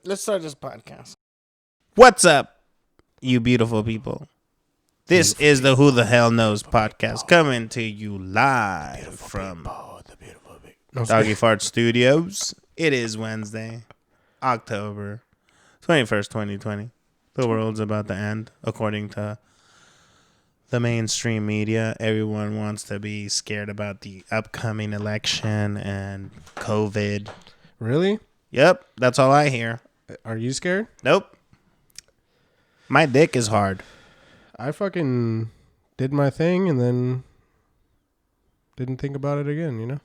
Let's start this podcast. What's up, you beautiful people? This is the Who the Hell Knows podcast coming to you live from Doggy Fart Studios. It is Wednesday, October 21st, 2020. The world's about to end, according to the mainstream media. Everyone wants to be scared about the upcoming election and COVID. Really? Yep, that's all I hear. Are you scared? Nope. My dick is hard. I fucking did my thing and then didn't think about it again, you know?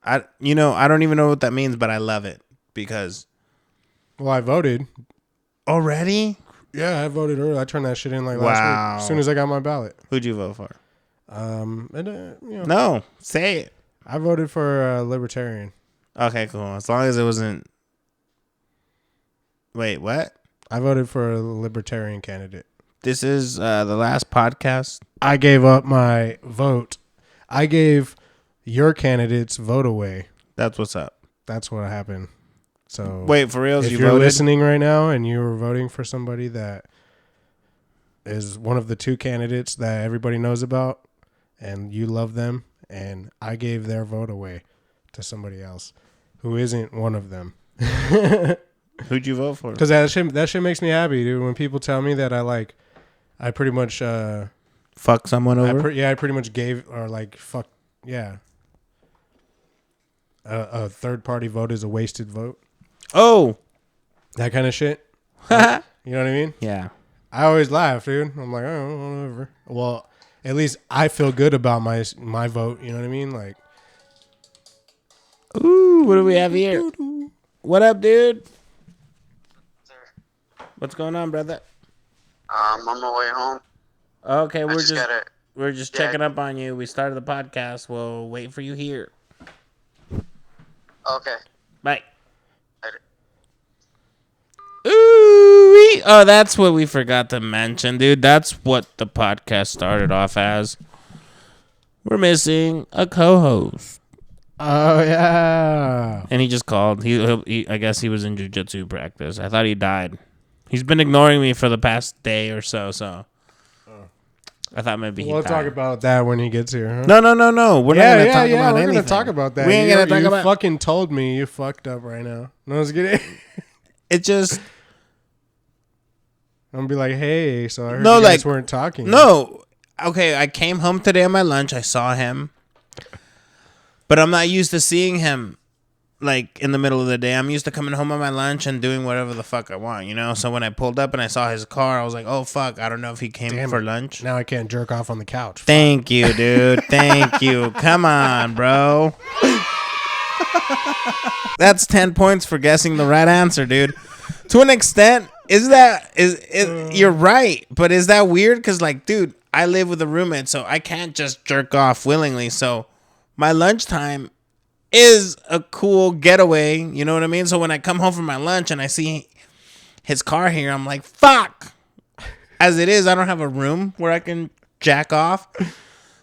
I don't even know what that means, but I love it because... Well, I voted. Already? Yeah, I voted early. I turned that shit in last Wow. week as soon as I got my ballot. Who'd you vote for? No, say it. I voted for Libertarian. Okay, cool. As long as it wasn't... Wait, what? I voted for a Libertarian candidate. This is the last podcast. I gave up my vote. I gave your candidate's vote away. That's what's up. That's what happened. So wait, for reals, if you you're voted? Listening right now and you were voting for somebody that is one of the two candidates that everybody knows about and you love them, and I gave their vote away to somebody else who isn't one of them. Who'd you vote for? Because that shit makes me happy, dude. When people tell me that I pretty much fuck someone over? I pretty much gave fuck yeah. A third party vote is a wasted vote. Oh, that kind of shit. You know what I mean? Yeah. I always laugh, dude. I'm like, oh, whatever. Well, at least I feel good about my vote. You know what I mean? Like, ooh, what do we have here? What up, dude? Sir. What's going on, brother? I'm on my way home. Okay, we're just checking up on you. We started the podcast. We'll wait for you here. Okay. Bye. Later. Ooh, oh, that's what we forgot to mention, dude. That's what the podcast started off as. We're missing a co-host. Oh yeah. And he just called. He I guess he was in jiu-jitsu practice. I thought he died. He's been ignoring me for the past day or so. I thought maybe he died. We'll talk about that when he gets here. Huh? No. We're not going to talk about anything. We're going to talk about that. We ain't going to talk you about... You fucking told me you fucked up right now. No, I was kidding. It just... I'm going to be like, hey, so I heard you guys weren't talking. No. Okay, I came home today on my lunch. I saw him. But I'm not used to seeing him, like, in the middle of the day. I'm used to coming home on my lunch and doing whatever the fuck I want, you know? So when I pulled up and I saw his car, I was like, oh, fuck, I don't know if he came for lunch. Now I can't jerk off on the couch. Thank you, dude. Thank you. Come on, bro. That's 10 points for guessing the right answer, dude. To an extent, you're right, but is that weird? Because, like, dude, I live with a roommate, so I can't just jerk off willingly, so my lunchtime is a cool getaway, you know what I mean? So when I come home from my lunch and I see his car here, I'm like, fuck. As it is, I don't have a room where I can jack off.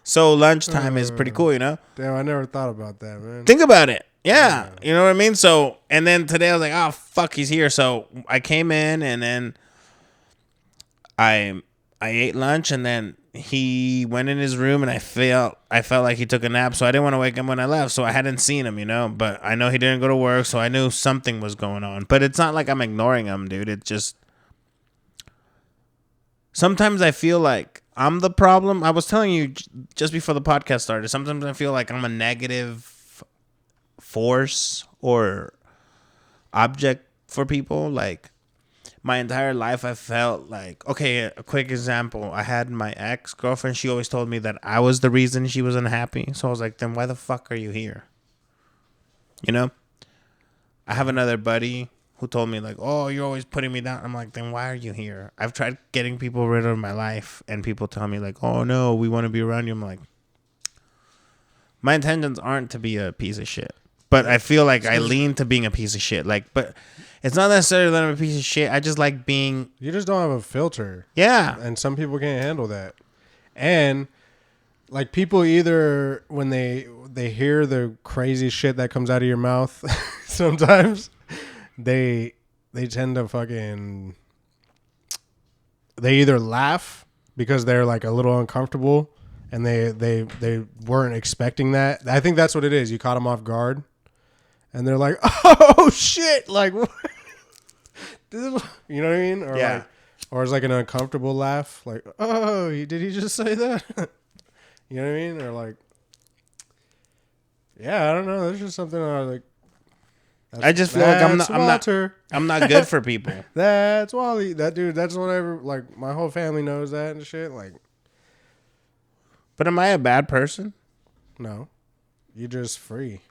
So lunchtime is pretty cool, you know? Damn, I never thought about that, man. Think about it. Yeah. You know what I mean? So, and then today I was like, oh, fuck, he's here. So I came in and then I ate lunch and then he went in his room and I felt like he took a nap, so I didn't want to wake him when I left, so I hadn't seen him, you know, but I know he didn't go to work, so I knew something was going on. But it's not like I'm ignoring him, dude. It's just sometimes I feel like I'm the problem. I was telling you just before the podcast started, sometimes I feel like I'm a negative force or object for people. Like, my entire life, I felt like, okay, a quick example. I had my ex-girlfriend. She always told me that I was the reason she was unhappy. So I was like, then why the fuck are you here? You know? I have another buddy who told me, like, oh, you're always putting me down. I'm like, then why are you here? I've tried getting people rid of my life, and people tell me, like, oh, no, we want to be around you. I'm like, my intentions aren't to be a piece of shit. But I feel like I lean to being a piece of shit. Like, but it's not necessarily that I'm a piece of shit. I just like being... You just don't have a filter. Yeah. And some people can't handle that. And, like, people either, when they hear the crazy shit that comes out of your mouth, sometimes they they tend to fucking, they either laugh because they're like a little uncomfortable and they weren't expecting that. I think that's what it is. You caught them off guard and they're like, oh shit. Like, what? You know what I mean? Or Yeah. like, or it's like an uncomfortable laugh. Like, oh, did he just say that? You know what I mean? Or like, yeah, I don't know. There's just something I like. I just feel like Walter. I'm not good for people. That's Wally. That dude. That's whatever. Like my whole family knows that and shit. Like, But am I a bad person? no, you're just free.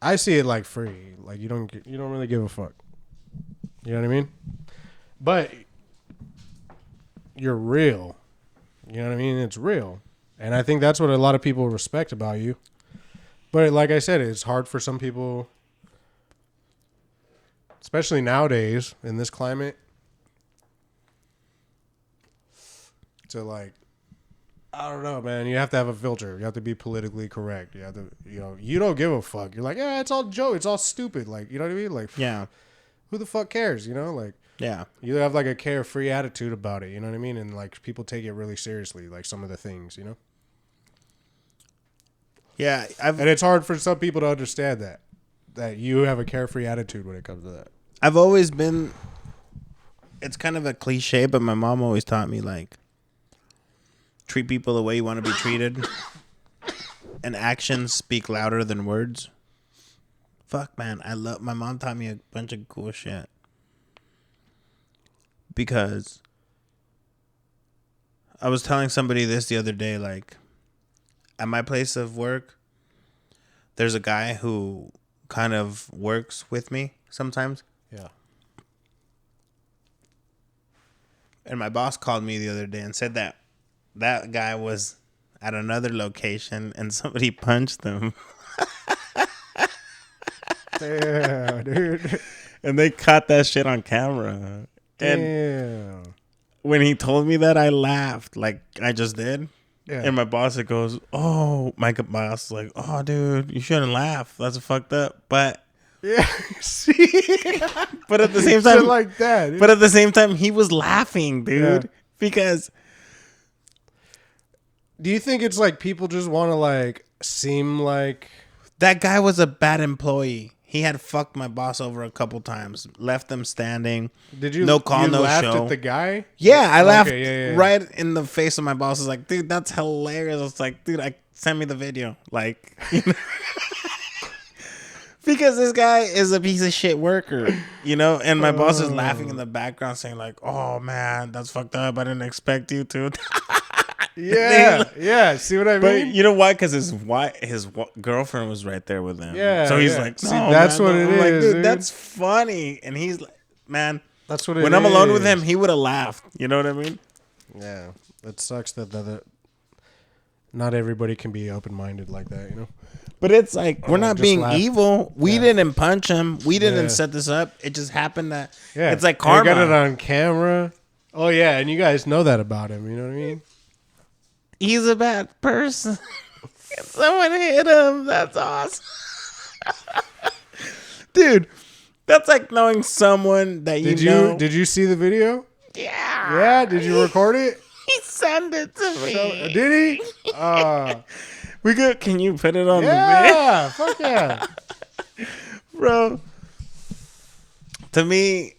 I see it like free. Like you don't really give a fuck. You know what I mean? But you're real. You know what I mean? It's real, and I think that's what a lot of people respect about you. But like I said, it's hard for some people. Especially nowadays in this climate, to like, I don't know, man. You have to have a filter. You have to be politically correct. You have to, you don't give a fuck. You're like, yeah, it's all joke. It's all stupid. Like, you know what I mean? Like, Yeah. who the fuck cares? Like, Yeah. you have like a carefree attitude about it. You know what I mean? And like, people take it really seriously. Like some of the things, Yeah. And it's hard for some people to understand that you have a carefree attitude when it comes to that. I've always been, it's kind of a cliche, but my mom always taught me, like, treat people the way you want to be treated. And actions speak louder than words. Fuck, man. My mom taught me a bunch of cool shit. Because I was telling somebody this the other day, like, at my place of work, there's a guy who kind of works with me sometimes. Yeah. And my boss called me the other day and said that that guy was at another location and somebody punched him. Damn, dude. And they caught that shit on camera. And Damn. when he told me that, I laughed like I just did. Yeah. And my boss goes, "Oh," my boss is like, "Oh, dude, you shouldn't laugh. That's fucked up." But Yeah, see, but at the same shit time, like that. but at the same time, he was laughing, dude, Yeah. because Do you think it's like people just want to like seem like? that guy was a bad employee. He had fucked my boss over a couple times, left them standing. Did you No call, you no laughed show. at the guy? Yeah, I laughed yeah. right in the face of my boss. I was like, dude, that's hilarious. I was like, dude, send me the video. Like, because this guy is a piece of shit worker, and my boss is laughing in the background saying like, oh man, that's fucked up. I didn't expect you to. Yeah. See what I But mean? you know why? Because his girlfriend was right there with him. Yeah, So he's yeah. like, no, See, that's man, what no. it I'm like, is, dude. That's funny. And he's like, man, That's what it is. when I'm alone with him, he would have laughed. You know what I mean? Yeah, it sucks that not everybody can be open minded like that. But it's like, we're not just being laugh. evil. We didn't punch him. We didn't Yeah. set this up. It just happened that Yeah, it's like And you karma. got it on camera. Oh yeah, and you guys know that about him. You know what I mean? He's a bad person. Someone hit him. That's awesome. Dude, that's like knowing someone that you know. Did you see the video? Yeah. Yeah. Did you record it? He sent it to me. Did he? We good. Can you put it on the Yeah. Fuck yeah. video? Bro. To me,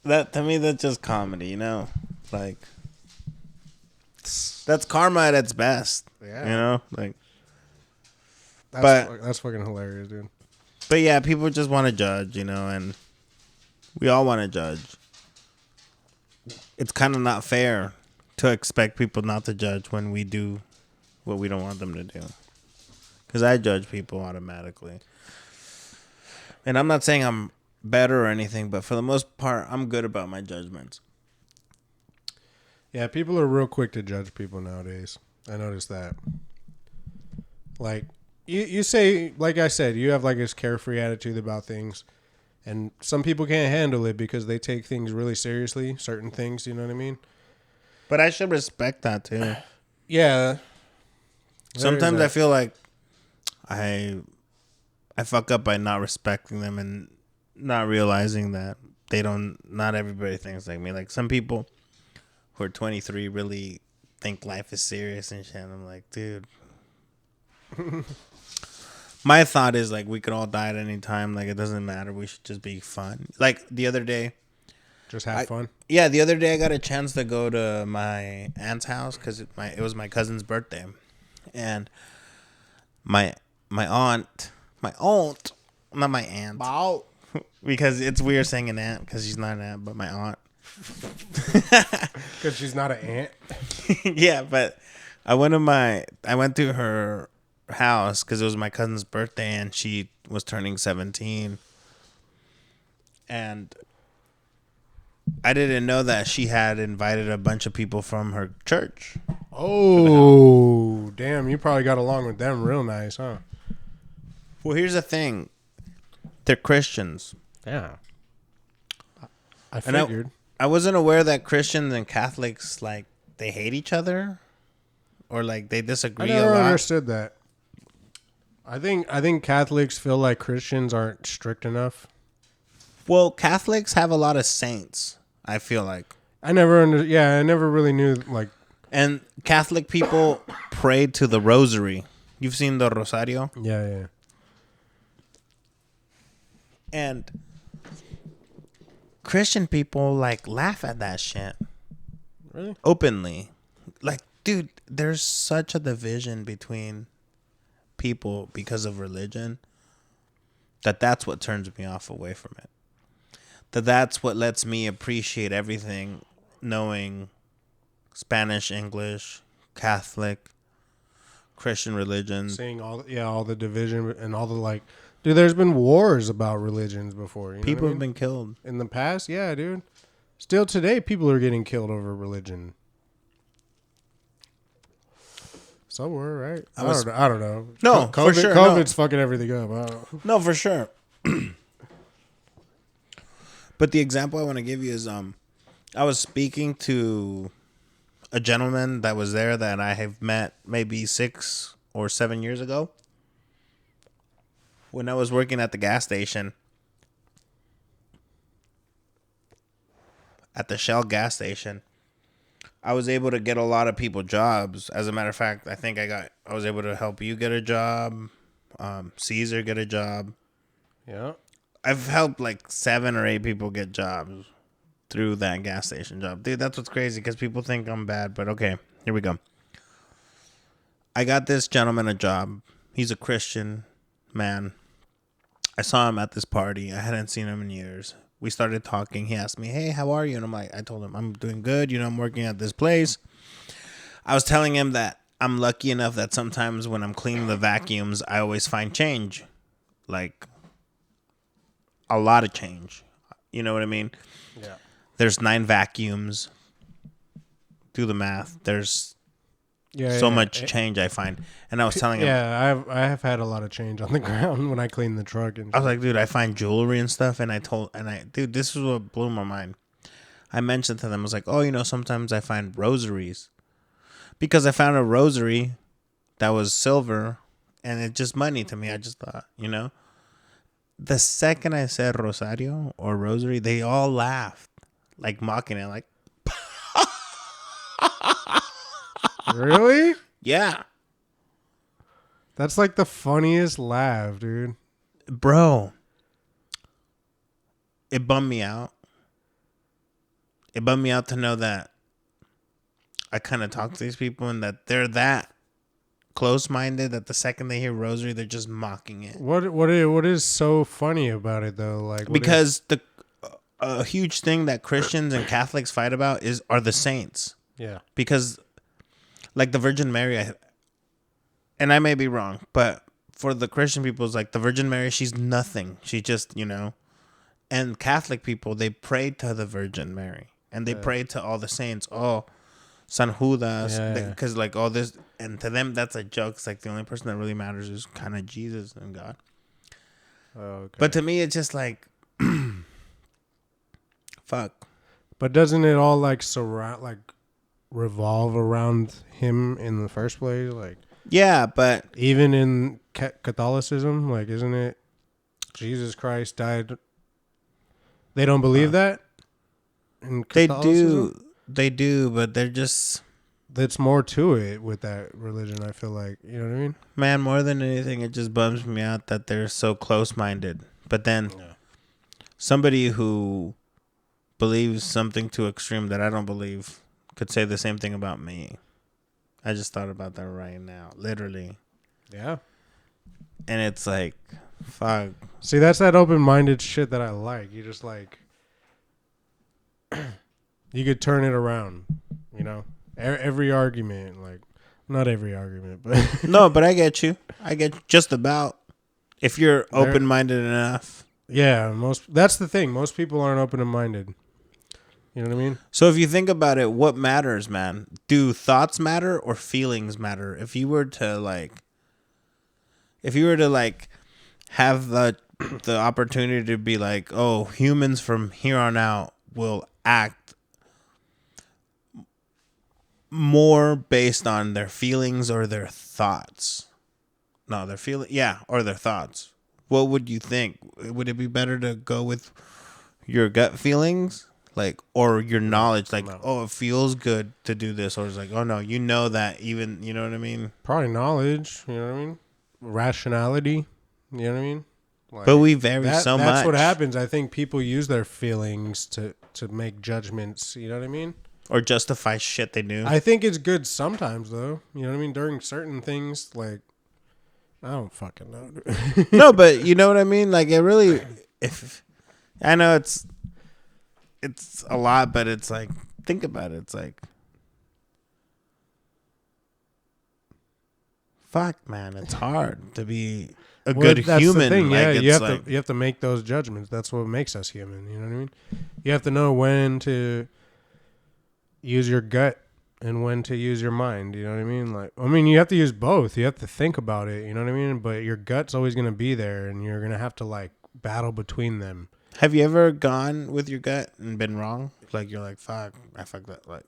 that's just comedy, Like, that's karma at its best. Yeah. Like, That's fucking hilarious, dude. but yeah, people just want to judge, and we all want to judge. It's kind of not fair to expect people not to judge when we do what we don't want them to do. Because I judge people automatically. And I'm not saying I'm better or anything, but for the most part, I'm good about my judgments. Yeah, people are real quick to judge people nowadays. I noticed that. Like, you say, like I said, you have like this carefree attitude about things. And some people can't handle it because they take things really seriously, certain things, you know what I mean? But I should respect that too. Yeah. Sometimes I feel like I fuck up by not respecting them and not realizing that not everybody thinks like me. Like some people who are 23 really think life is serious and shit. I'm like, dude. My thought is like we could all die at any time. Like it doesn't matter. We should just be fun. Like the other day, Just have fun. yeah, the other day I got a chance to go to my aunt's house because it was my cousin's birthday, and my aunt, not my aunt, Wow. because it's weird saying an aunt because she's not an aunt, but my aunt. Because she's not an ant. Yeah, but I went to her house because it was my cousin's birthday and she was turning 17, and I didn't know that she had invited a bunch of people from her church. Oh, damn. You probably got along with them real nice, huh? Well, here's the thing. They're Christians. Yeah. I And figured. I wasn't aware that Christians and Catholics, like, they hate each other or, like, they I disagree a never lot. understood that. I think Catholics feel like Christians aren't strict enough. Well, Catholics have a lot of saints, I feel like. I never really knew, like, And Catholic people pray to the rosary. You've seen the Rosario? yeah. And Christian people, like, laugh at that shit. Really? Openly. Like, dude, there's such a division between people because of religion that's what turns me off away from it. That's what lets me appreciate everything, knowing Spanish, English, Catholic, Christian religion. Seeing all the division and all the, like, dude, there's been wars about religions before. You know People what I have mean? been killed. In the past, yeah, dude. Still today, people are getting killed over religion. Somewhere, right? I don't know. No, COVID, for sure. COVID's fucking everything up. I don't know. No, for sure. But the example I want to give you is I was speaking to a gentleman that was there that I have met maybe 6 or 7 years ago when I was working at the gas station, at the Shell gas station. I was able to get a lot of people jobs. As a matter of fact, I think I was able to help you get a job, Caesar get a job. Yeah. I've helped like 7 or 8 people get jobs through that gas station job. Dude, that's what's crazy because people think I'm bad, but okay, here we go. I got this gentleman a job. He's a Christian man. I saw him at this party. I hadn't seen him in years. We started talking. He asked me, hey, how are you? And I told him, I'm doing good. You know, I'm working at this place. I was telling him that I'm lucky enough that sometimes when I'm cleaning the vacuums, I always find change. Like, a lot of change. You know what I mean? Yeah. There's 9 vacuums. Do the math. There's so much change I find. And I was telling him. Yeah, I have had a lot of change on the ground when I clean the truck. And I was like, dude, I find jewelry and stuff. And dude, this is what blew my mind. I mentioned to them, I was like, oh, you know, sometimes I find rosaries. Because I found a rosary that was silver and it's just money to me. I just thought, you know. The second I said rosario or rosary, they all laughed, like mocking it, like, really? yeah, That's like the funniest laugh, dude. bro. It bummed me out. It bummed me out to know that I kind of talk to these people and that they're that close-minded that the second they hear rosary, they're just mocking it. What is so funny about it though? Like Because a huge thing that Christians and Catholics fight about are the saints. yeah. Because, like the Virgin Mary, and I may be wrong, but for the Christian people, it's like the Virgin Mary, she's nothing. She just, you know. And Catholic people, they pray to the Virgin Mary. And they pray to all the saints. Oh, San Judas. Because, like, all this. And to them, that's a joke. It's like the only person that really matters is kind of Jesus and God. Oh, okay. But to me, it's just like, fuck. But doesn't it all like revolve around him in the first place? Like, Yeah, but even in Catholicism, like, isn't it Jesus Christ died They don't believe that in They Catholicism? do, but they're just, That's more to it with that religion, I feel like. You know what I mean? man, more than anything, it just bums me out that they're so close-minded. But then somebody who believes something too extreme that I don't believe could say the same thing about me. I just thought about that right now, literally. Yeah. And it's like, fuck. See, that's that open-minded shit that I like. You just like, you could turn it around, you know? Every argument, like, not every argument, but No, but I get you. I get just about. If you're open-minded enough. yeah, that's the thing. Most people aren't open and minded. You know what I mean? So if you think about it, what matters, man? Do thoughts matter or feelings matter? If you were to have the opportunity to be like, oh, humans from here on out will act more based on their feelings or their thoughts. No, or their thoughts. What would you think? Would it be better to go with your gut feelings, like, or your knowledge, like, oh, it feels good to do this, or it's like, oh no, you know that even, you know what I mean? Probably knowledge. You know what I mean? Rationality. You know what I mean? Like, But we vary so much. That's what happens. I think people use their feelings to make judgments. You know what I mean? Or justify shit they do. I think it's good sometimes, though. You know what I mean? During certain things, like, I don't fucking know. No, but you know what I mean? Like, it really, if I know it's a lot, but it's like, think about it. It's like, fuck, man, it's hard to be a good that's human. The thing. Like, Yeah, you have to make those judgments. That's what makes us human. You know what I mean? You have to know when to use your gut and when to use your mind. You know what I mean? Like, I mean, you have to use both. You have to think about it. You know what I mean? But your gut's always going to be there, and you're going to have to like battle between them. Have you ever gone with your gut and been wrong? Like, you're like, fuck, I fucked that. Like,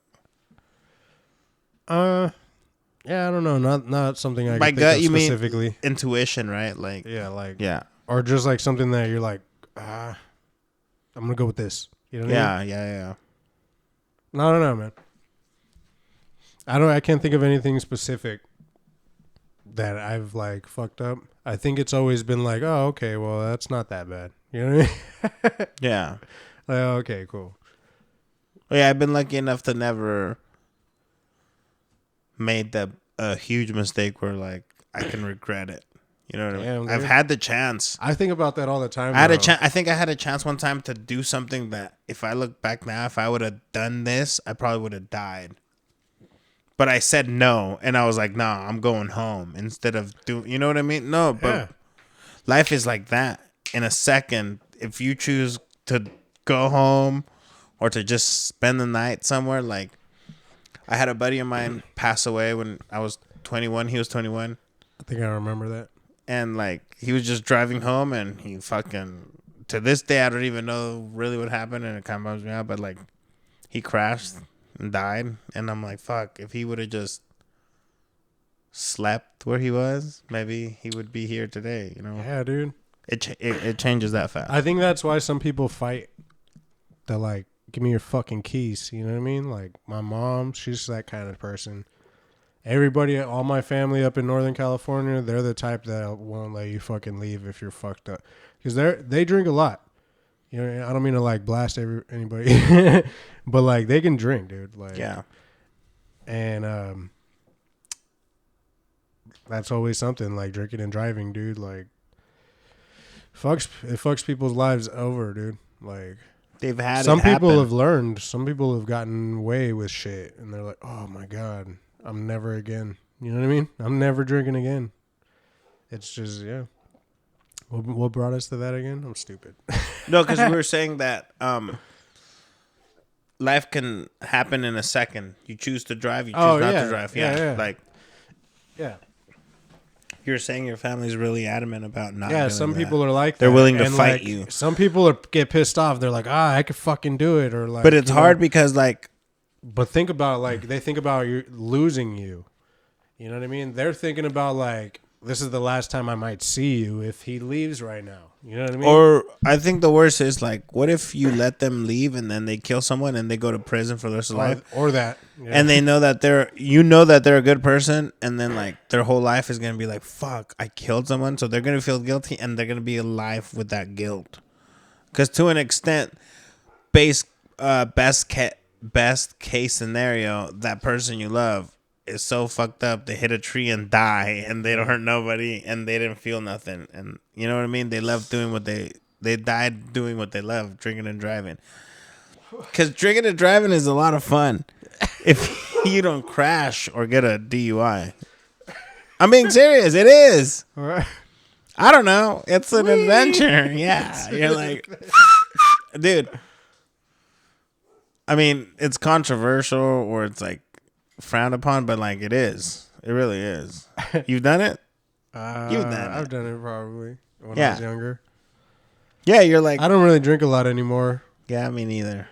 yeah, I don't know. Not something I by can gut, think you of specifically. mean intuition, right? Like, yeah, or just like something that you're like, I'm gonna go with this. You know what I mean? Yeah. No, I don't know, man. I can't think of anything specific that I've like fucked up. I think it's always been like, oh, okay, well, that's not that bad. You know what I mean? Yeah. Like, okay, cool. Yeah, I've been lucky enough to never made a huge mistake where like I can regret it. You know what I mean? I've had the chance. I think about that all the time. I think I had a chance one time to do something that if I look back now, if I would have done this, I probably would have died. But I said no, and I was like, nah, I'm going home instead of doing, you know what I mean? No, but life is like that. In a second, if you choose to go home or to just spend the night somewhere, like I had a buddy of mine pass away when I was 21. He was 21. I think I remember that. And like he was just driving home, and he fucking, to this day I don't even know really what happened, and it kind of bums me out. But like he crashed and died, and I'm like, fuck. If he would have just slept where he was, maybe he would be here today. You know? Yeah, dude. It changes that fast. I think that's why some people fight. They're like, give me your fucking keys. You know what I mean? Like my mom, she's that kind of person. Everybody, all my family up in Northern California, they're the type that won't let you fucking leave if you're fucked up. Because they drink a lot. You know, I don't mean to like blast anybody, but like they can drink, dude. Like, yeah. And that's always something, like drinking and driving, dude. Like, it fucks people's lives over, dude. Like, they've had some people happen. have learned. Some people have gotten away with shit, and they're like, oh my god, I'm never again. You know what I mean? I'm never drinking again. It's just, yeah. What brought us to that again? I'm stupid. No, because we were saying that life can happen in a second. You choose to drive, you choose not to drive. Yeah. Like, yeah. you're saying your family's really adamant about not doing some that. people are like that. They're willing to and fight like, you. Some people get pissed off. They're like, I could fucking do it. Or like, but it's hard because like, but think about, like, they think about you losing you. You know what I mean? They're thinking about like this is the last time I might see you if he leaves right now. You know what I mean? Or I think the worst is like, what if you let them leave and then they kill someone and they go to prison for the rest of their life? Or that. Yeah. And they know that they're a good person, and then like their whole life is gonna be like, fuck, I killed someone, so they're gonna feel guilty and they're gonna be alive with that guilt. Because to an extent, best case scenario, that person you love is so fucked up they hit a tree and die, and they don't hurt nobody, and they didn't feel nothing, and you know what I mean. They love doing what they died doing what they love, drinking and driving. Because drinking and driving is a lot of fun if you don't crash or get a DUI. I'm being serious. It is. All right. I don't know. It's an adventure. Yeah. You're like, dude. I mean, it's controversial or it's like frowned upon, but like it is. It really is. You've done it? You've done it. I've done it probably when I was younger. Yeah, you're like, I don't really drink a lot anymore. yeah, me neither.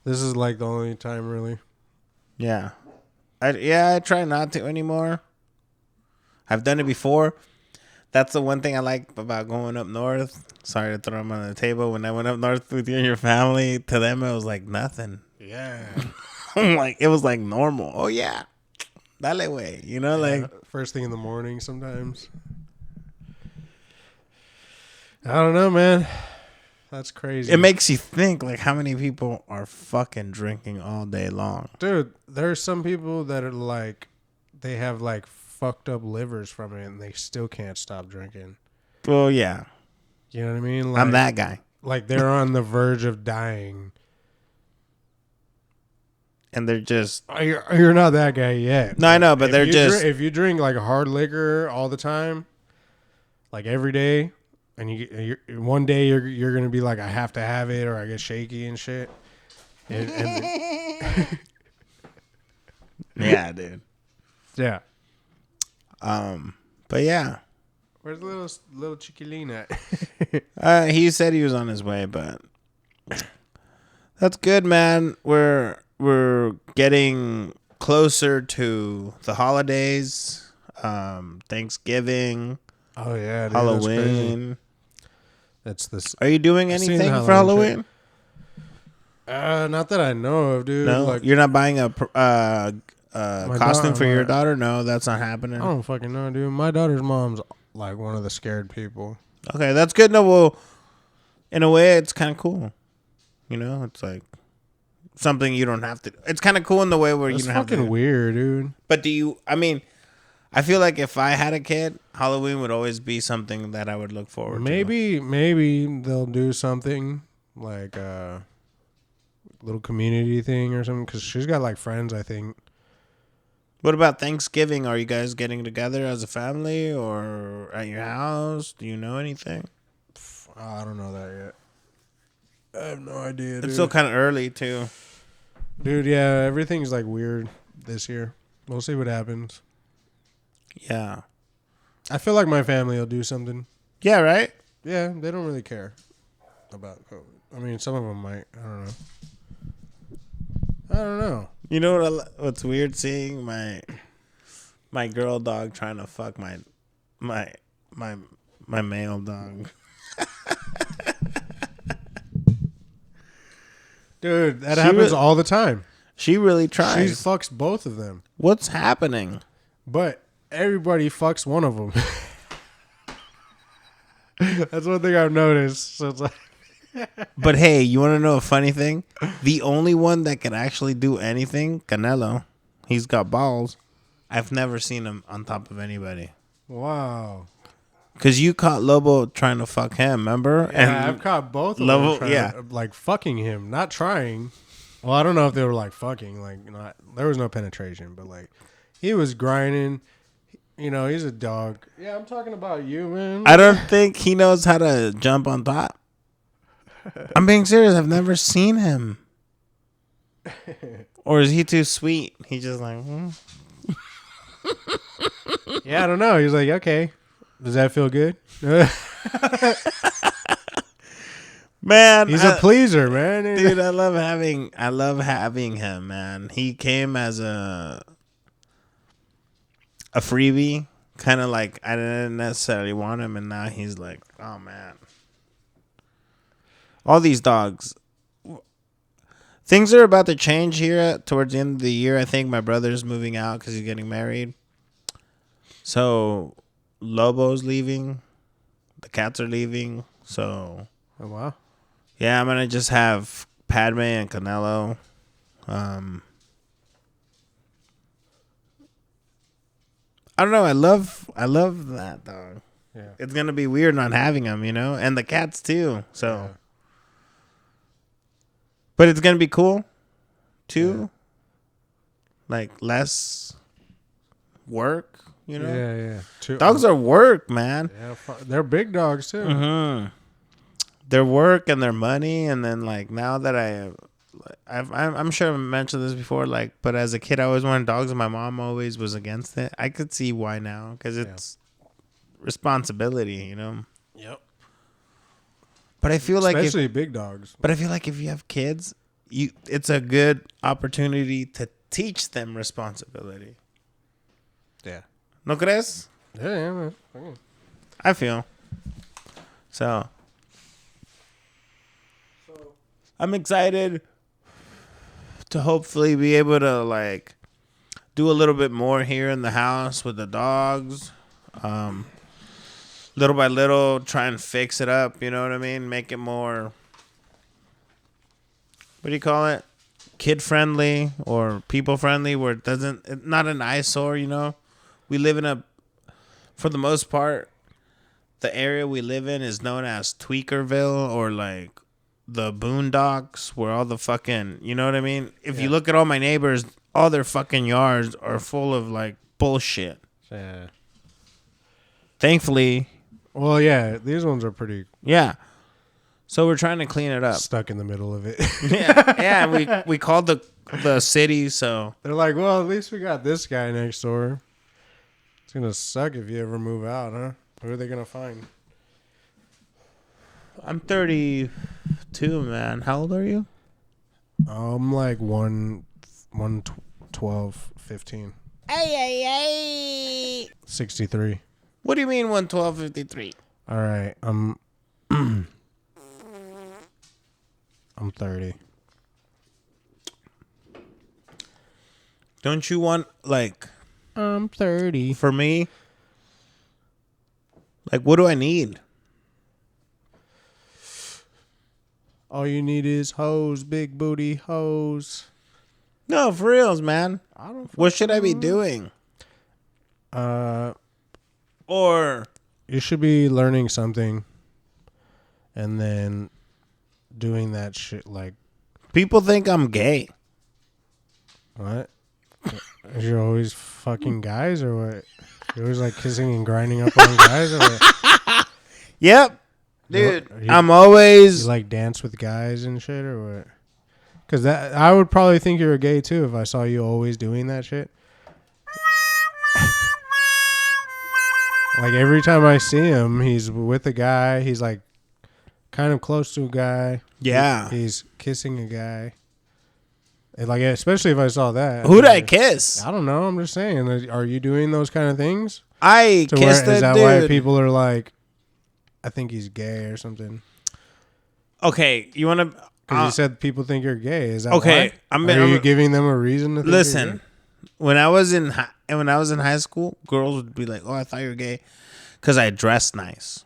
This is like the only time really. Yeah. I try not to anymore. I've done it before. That's the one thing I like about going up north. Sorry to throw them on the table. When I went up north with you and your family, to them it was like nothing. Yeah. Like it was like normal. Oh yeah, dale way. You know, like first thing in the morning sometimes. I don't know, man. That's crazy. it makes you think like how many people are fucking drinking all day long. Dude, there's some people that are like, they have like fucked up livers from it and they still can't stop drinking. Well, yeah, You know what I mean? Like, I'm that guy, Like they're on the verge of dying. and they're just You're not that guy yet. no, I know, but If they're you just if you drink like hard liquor all the time, like every day, and one day you're gonna be like, I have to have it, or I get shaky and shit. yeah, dude. Yeah. But yeah, Where's the little chiquilín at? he said he was on his way, but that's good, man. We're getting closer to the holidays, Thanksgiving, Oh yeah, dude, Halloween. That's this. Are you doing I've seen anything the for Halloween Halloween? Not that I know of, dude. No, Like, you're not buying a costume for your my- daughter. No, that's not happening. I don't fucking know, dude. My daughter's mom's like one of the scared people. Okay, that's good. No, well, in a way, it's kind of cool. You know, it's like something you don't have to. It's kind of cool in the way where It's you don't have to. fucking weird, dude. But do you? I mean, I feel like if I had a kid, Halloween would always be something that I would look forward to. Maybe they'll do something like a little community thing or something, because she's got like friends, I think. What about Thanksgiving? Are you guys getting together as a family or at your house? Do you know anything? I don't know that yet. I have no idea, dude. It's still kind of early too. Dude, yeah, everything's like weird this year. We'll see what happens. Yeah. I feel like my family will do something. Yeah, right? Yeah, they don't really care about COVID. I mean, some of them might. I don't know. You know what's weird? Seeing my girl dog trying to fuck my male dog. Dude, that happens all the time. She really She tries. fucks both of them. What's happening? But everybody fucks one of them. That's one thing I've noticed. So it's like, But hey, you want to know a funny thing? The only one that can actually do anything, Canelo. He's got balls. I've never seen him on top of anybody. wow. Because you caught Lobo trying to fuck him, remember? Yeah, I've caught both of Lobo- them trying yeah. to, like fucking him, not trying. Well, I don't know if they were like fucking, like not. There was no penetration, but like he was grinding. You know, he's a dog. Yeah, I'm talking about you, man. I don't think he knows how to jump on top. I'm being serious. I've never seen him. Or is he too sweet? He's just like, Yeah, I don't know. He's like, okay, does that feel good? man, He's a pleaser, man. dude. I love having him, man. He came as a freebie kind of like I didn't necessarily want him, and now he's like, oh man, all these dogs. Things are about to change here towards the end of the year. I think my brother's moving out because he's getting married. So Lobo's leaving. The cats are leaving. So Oh, wow. yeah, I'm gonna just have Padme and Canelo. I don't know. I love that dog. Yeah. It's gonna be weird not having him, you know, and the cats too. So, Yeah. but it's gonna be cool too. Like less work, you know. Yeah. Dogs are work, man. Yeah, they're big dogs too. Mm-hmm. Their work and their money, and then like now that I'm sure I mentioned this before, like, but as a kid I always wanted dogs, and my mom always was against it. I could see why now, because it's responsibility, you know. Yep. But I feel like Especially big dogs. But I feel like if you have kids, it's a good opportunity to teach them responsibility. Yeah. ¿No crees? Yeah, man. Okay. I feel. So I'm excited to hopefully be able to like do a little bit more here in the house with the dogs. Little by little, try and fix it up, you know what I mean? Make it more, what do you call it? Kid friendly or people friendly, where it's not an eyesore, you know? We live for the most part, the area we live in is known as Tweakerville, or like the Boondocks, where all the fucking, you know what I mean? If you look at all my neighbors, all their fucking yards are full of like bullshit. Yeah. Thankfully, Well, yeah, these ones are pretty yeah. So we're trying to clean it up. stuck in the middle of it. Yeah. We called the city, so They're like, well, at least we got this guy next door. It's gonna suck if you ever move out, huh? Who are they gonna find? I'm 32, man. How old are you? I'm like 12, 15. Hey. 63. What do you mean 112.53? All right, I'm 30. Don't you want, like, I'm 30. for me, like, what do I need? All you need is hoes, big booty hoes. No, for reals, man. I don't. What should I be doing? Or You should be learning something, and then doing that shit. Like, people think I'm gay. what? You're always fucking guys, or what? You're always like kissing and grinding up on guys, or what? Yep. Dude, You- I'm You always... like dance with guys and shit, or what? Because I would probably think you were gay too if I saw you always doing that shit. Like every time I see him, he's with a guy. He's like kind of close to a guy. Yeah. He's kissing a guy. And like, especially if I saw that. Who'd I kiss? I don't know. I'm just saying. Are you doing those kind of things? I kissed Is that that why dude. people are like, I think he's gay or something? Okay, you want to... Because you said people think you're gay. Is that okay, why? are you giving them a reason to think Listen, you're when I was in high school, girls would be like, "Oh, I thought you were gay," because I dressed nice.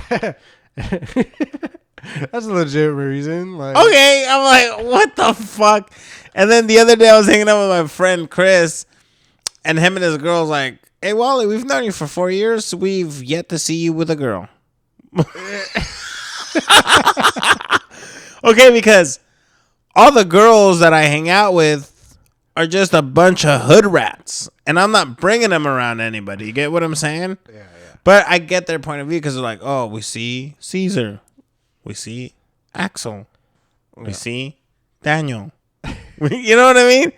gay? That's a legit reason. Like, Okay, I'm like, what the fuck? And then the other day, I was hanging out with my friend Chris, and him and his girl's like, "Hey, Wally, we've known you for 4 years. We've yet to see you with a girl." Okay, because all the girls that I hang out with are just a bunch of hood rats, and I'm not bringing them around anybody. You get what I'm saying? yeah. But I get their point of view, because they're like, oh, we see Caesar, we see Axel, we see Daniel. You know what I mean?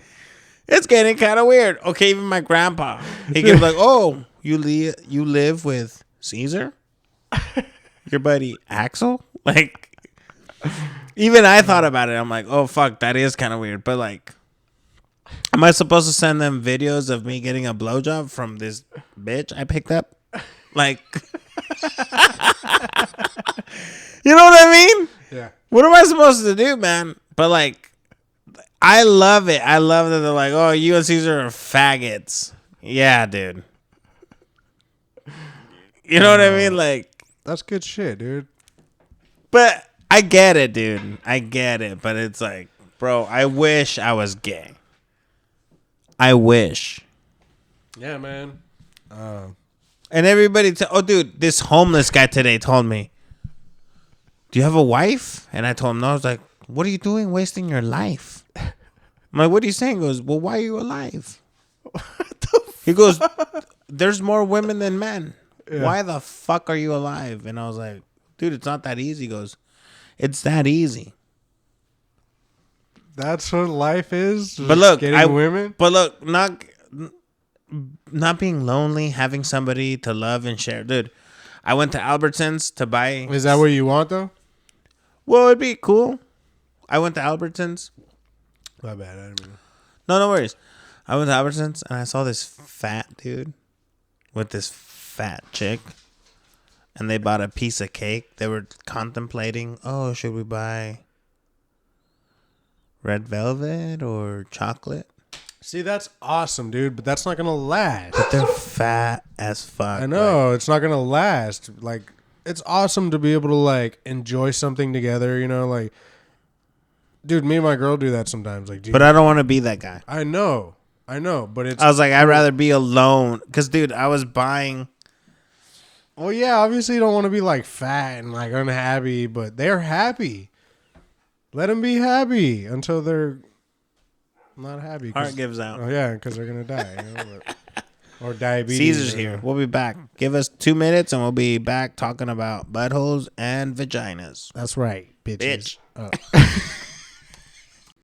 It's getting kind of weird. Okay, even my grandpa, he can be like, oh, you live with Caesar, your buddy Axel. Like, even I thought about it. I'm like, oh fuck, that is kind of weird. But like, Am I supposed to send them videos of me getting a blowjob from this bitch I picked up? Like, you know what I mean? Yeah. What am I supposed to do, man? But like, I love it. I love that they're like, oh, you and Caesar are faggots. Yeah, dude. You know what I mean? Like, That's good shit, dude. but I get it, dude. I get it. But it's like, bro, I wish I was gay. I wish. Yeah, man. And everybody, oh, dude, this homeless guy today told me, do you have a wife? And I told him no. I was like, what are you doing wasting your life? I'm like, what are you saying? He goes, well, why are you alive? He goes, there's more women than men. Yeah. Why the fuck are you alive? And I was like, dude, it's not that easy. He goes, it's that easy. That's what life is. But look, getting women. But look, not being lonely, having somebody to love and share. Dude, I went to Albertsons to buy. Is that what you want though? Well, it'd be cool. I went to Albertsons. My bad. I didn't mean. No worries. I went to Albertsons and I saw this fat dude with this fat chick. And they bought a piece of cake. They were contemplating, oh, should we buy red velvet or chocolate? See, that's awesome, dude. But that's not gonna last. But they're fat as fuck. I know it's not gonna last. Like, it's awesome to be able to like enjoy something together. You know, like, dude, me and my girl do that sometimes. Like, dude, But I don't want to be that guy. I know, but it's. I was like, I'd rather be alone. Because, dude, I was buying. Well, yeah, obviously you don't want to be like fat and like unhappy, but they're happy. Let them be happy until they're not happy. Heart gives out. Oh yeah, because they're gonna die. You know? Or diabetes. Caesar's here. We'll be back. Give us 2 minutes and we'll be back talking about buttholes and vaginas. That's right, bitches. Bitch.